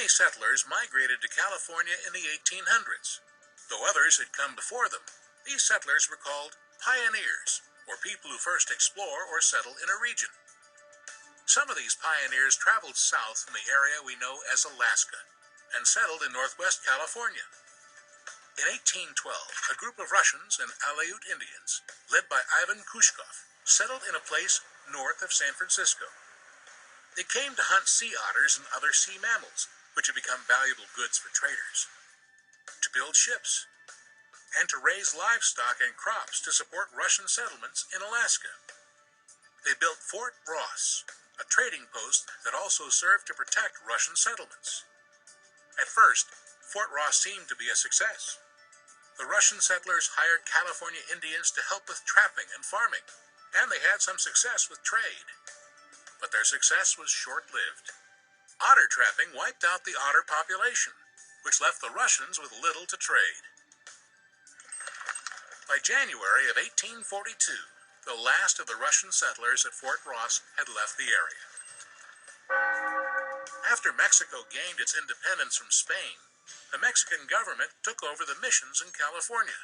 Many settlers migrated to California in the 1800s. Though others had come before them, these settlers were called pioneers, or people who first explore or settle in a region. Some of these pioneers traveled south from the area we know as Alaska and settled in northwest California. In 1812, a group of Russians and Aleut Indians, led by Ivan Kushkov, settled in a place north of San Francisco. They came to hunt sea otters and other sea mammals, which had become valuable goods for traders, to build ships, and to raise livestock and crops to support Russian settlements in Alaska. They built Fort Ross, a trading post that also served to protect Russian settlements. At first, Fort Ross seemed to be a success. The Russian settlers hired California Indians to help with trapping and farming, and they had some success with trade. But their success was short-lived. Otter trapping wiped out the otter population, which left the Russians with little to trade. By January of 1842, the last of the Russian settlers at Fort Ross had left the area. After Mexico gained its independence from Spain, the Mexican government took over the missions in California.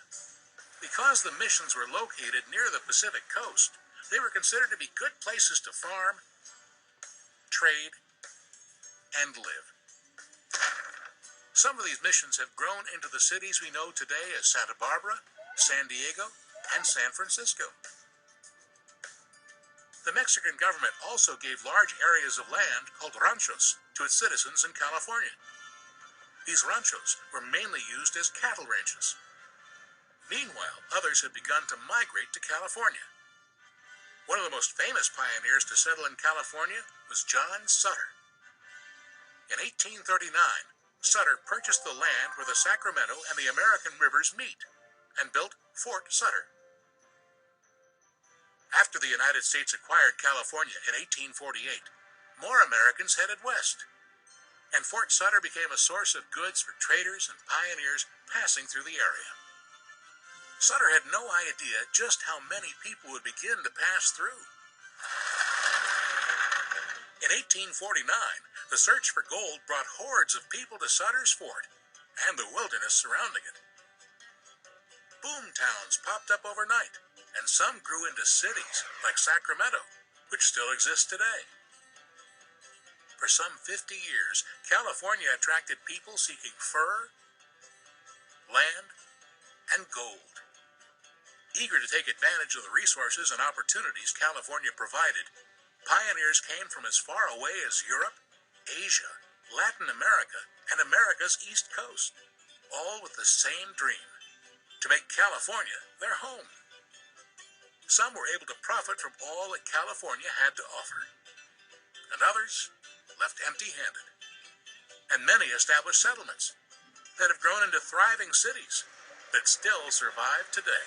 Because the missions were located near the Pacific coast, they were considered to be good places to farm, trade, and live. Some of these missions have grown into the cities we know today as Santa Barbara, San Diego, and San Francisco. The Mexican government also gave large areas of land called ranchos to its citizens in California. These ranchos were mainly used as cattle ranches. Meanwhile, others had begun to migrate to California. One of the most famous pioneers to settle in California was John Sutter. In 1839, Sutter purchased the land where the Sacramento and the American rivers meet and built Fort Sutter. After the United States acquired California in 1848, more Americans headed west, and Fort Sutter became a source of goods for traders and pioneers passing through the area. Sutter had no idea just how many people would begin to pass through. In 1849, the search for gold brought hordes of people to Sutter's Fort and the wilderness surrounding it. Boom towns popped up overnight, and some grew into cities like Sacramento, which still exists today. For some 50 years, California attracted people seeking fur, land, and gold. Eager to take advantage of the resources and opportunities California provided, pioneers came from as far away as Europe, Asia, Latin America, and America's East Coast, all with the same dream: to make California their home. Some were able to profit from all that California had to offer, and others left empty-handed. And many established settlements that have grown into thriving cities that still survive today.